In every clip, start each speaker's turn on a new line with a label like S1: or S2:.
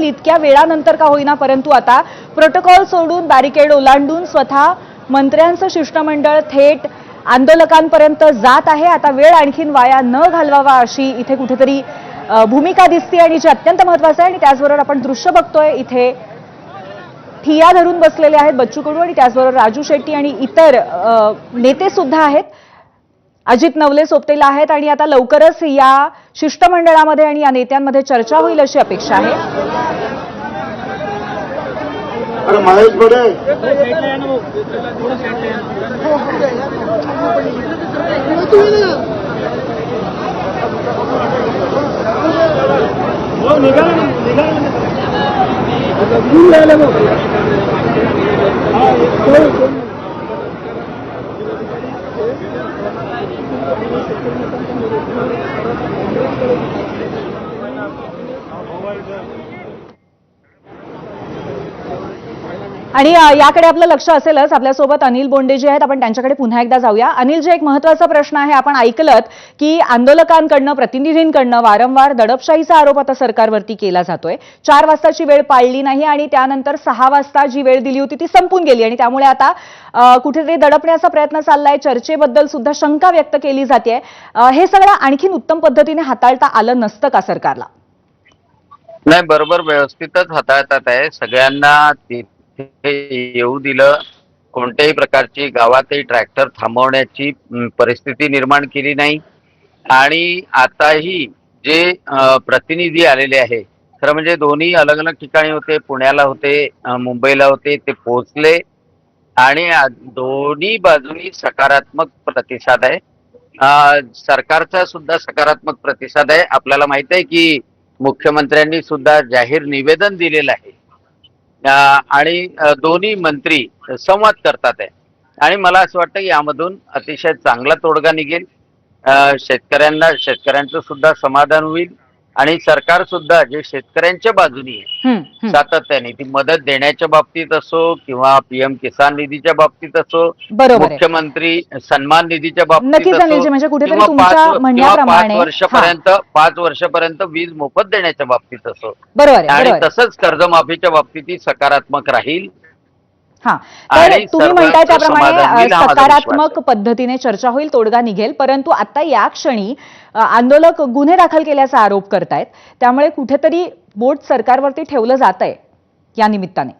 S1: असेल इतक्या वेळानंतर का होईना, परंतु आता प्रोटोकॉल सोडून बॅरिकेड ओलांडून स्वतः मंत्र्यांचं शिष्टमंडळ थेट आंदोलकांपर्यंत जात आहे। आता वेळ आणखीन वाया न घालवावा अशी इथे कुठेतरी भूमिका दिसते आणि जे अत्यंत महत्त्वाचं आहे। आणि त्याचबरोबर आपण दृश्य बघतोय इथे ठिया धरून बसलेले आहेत बच्चू कडू आणि त्याचबरोबर राजू शेट्टी आणि इतर नेते सुद्धा आहेत। अजित नवले सोबतीला आहेत आणि आता लवकरच या शिष्टमंडळामध्ये आणि या नेत्यांमध्ये चर्चा होईल अशी अपेक्षा आहे।
S2: महेश बडे
S1: आणि याकडे आपलं लक्ष असेलच। आपल्यासोबत अनिल बोंडे जे आहेत, आपण त्यांच्याकडे पुन्हा एकदा जाऊया। अनिल, जे एक महत्त्वाचा प्रश्न आहे, आपण ऐकलत की आंदोलकांकडनं प्रतिनिधींकडनं वारंवार दडपशाहीचा आरोप आता सरकारवरती केला जातोय। 4 वाजताची वेळ पाळली नाही आणि त्यानंतर 6 वाजता जी वेळ दिली होती ती संपून गेली आणि त्यामुळे आता कुठेतरी दडपण्याचा प्रयत्न चाललाय। चर्चेबद्दल सुद्धा शंका व्यक्त केली जाते। हे सगळं आणखीन उत्तम पद्धतीने हाताळता आलं नसतं का सरकारला?
S3: नाही, बरोबर व्यवस्थितच हाताळतात आहे। सगळ्यांना येऊ दिलं, कोणत्याही प्रकारची गावातही ट्रॅक्टर थांबवण्याची परिस्थिती निर्माण केली नाही। आणि आताही जे प्रतिनिधी आलेले आहे, खरं म्हणजे दोन्ही अलग अलग ठिकाणी होते, पुण्याला होते, मुंबईला होते, ते पोहोचले आणि दोन्ही बाजूनी सकारात्मक प्रतिसाद आहे। सरकारचा सुद्धा सकारात्मक प्रतिसाद आहे। आपल्याला माहित आहे की मुख्यमंत्र्यांनी सुद्धा जाहीर निवेदन दिलेलं आहे आणि दोन्ही मंत्री संवाद करतात आहे आणि मला असं वाटतं की यामधून अतिशय चांगला तोडगा निघेल। शेतकऱ्यांचं सुद्धा समाधान होईल आणि सरकार सुद्धा जे शेतकऱ्यांच्या बाजूनी आहे सातत्याने ती मदत देण्याच्या बाबतीत असो किंवा पीएम किसान निधीच्या बाबतीत असो, मुख्यमंत्री सन्मान निधीच्या बाबतीत असो,
S1: म्हणजे कुठेतरी
S3: किंवा 5 वर्षापर्यंत वीज मोफत देण्याच्या बाबतीत असो, आणि तसंच कर्जमाफीच्या बाबतीत सकारात्मक राहील।
S1: तर तुम्ही म्हणताय त्याप्रमाणे सकारात्मक पद्धतीने चर्चा होईल, तोडगा निघेल। परंतु आता या क्षणी आंदोलक गुन्हे दाखल केल्याचा आरोप करतायत, त्यामुळे कुठेतरी बोट सरकारवरती ठेवलं जात आहे या निमित्ताने।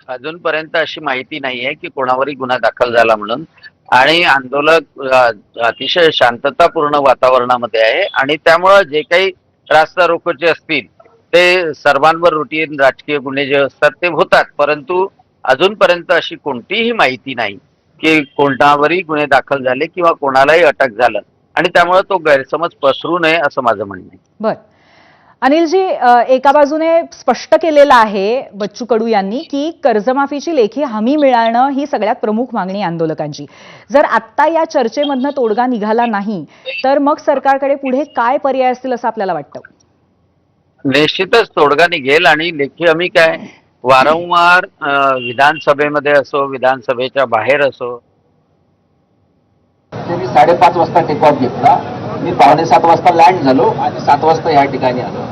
S3: अजूनपर्यंत अशी माहिती नाहीये की कोणावरही गुन्हा दाखल झाला म्हणून, आणि आंदोलक अतिशय शांततापूर्ण वातावरणामध्ये आहे आणि त्यामुळे जे काही रास्ता रोकोचे असतील ते सर्वांवर रुटीन राजकीय गुन्हे जे असतात ते होतात, परंतु अजूनपर्यंत अशी कोणतीही माहिती नाही की कोणावरही गुन्हे दाखल झाले किंवा कोणालाही अटक झालं, आणि त्यामुळे तो गैरसमज पसरू नये असं माझं म्हणणं आहे।
S1: बरं अनिलजी, एका बाजूने स्पष्ट केलेलं आहे बच्चू कडू यांनी की कर्जमाफीची लेखी हमी मिळणं ही सगळ्यात प्रमुख मागणी आंदोलकांची। जर आत्ता या चर्चेमधनं तोडगा निघाला नाही तर मग सरकारकडे पुढे काय पर्याय असतील असं आपल्याला वाटतं?
S3: निश्चितच तोडगा निघेल आणि लेखी हमी काय, वारंवार विधानसभेमध्ये असो, विधानसभेच्या बाहेर असो,
S4: मी 5:30 वाजता टेक ऑफ घेतला, मी 6:45 वाजता लँड झालो आणि 7 वाजता या ठिकाणी आलो।